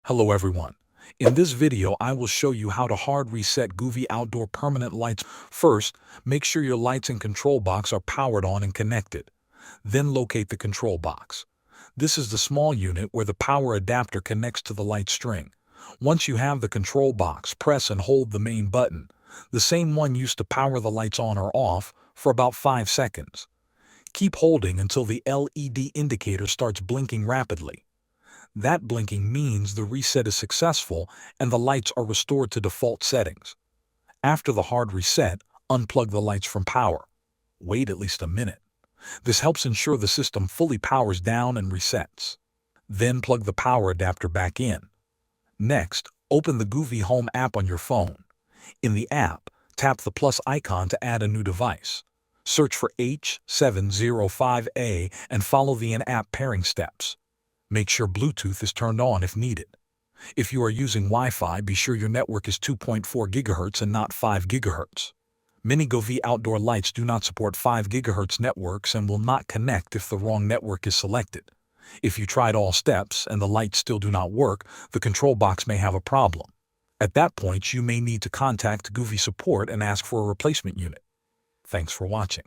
Hello everyone. In this video I will show you how to hard reset Govee outdoor permanent lights. First, make sure your lights and control box are powered on and connected. Then locate the control box. This is the small unit where the power adapter connects to the light string. Once you have the control box, press and hold the main button, the same one used to power the lights on or off, for about 5 seconds. Keep holding until the LED indicator starts blinking rapidly. That blinking means the reset is successful and the lights are restored to default settings. After the hard reset, unplug the lights from power. Wait at least a minute. This helps ensure the system fully powers down and resets. Then plug the power adapter back in. Next, open the Govee Home app on your phone. In the app, tap the plus icon to add a new device. Search for H705A and follow the in-app pairing steps. Make sure Bluetooth is turned on if needed. If you are using Wi-Fi, be sure your network is 2.4 GHz and not 5 GHz. Many Govee outdoor lights do not support 5 GHz networks and will not connect if the wrong network is selected. If you tried all steps and the lights still do not work, the control box may have a problem. At that point, you may need to contact Govee support and ask for a replacement unit. Thanks for watching.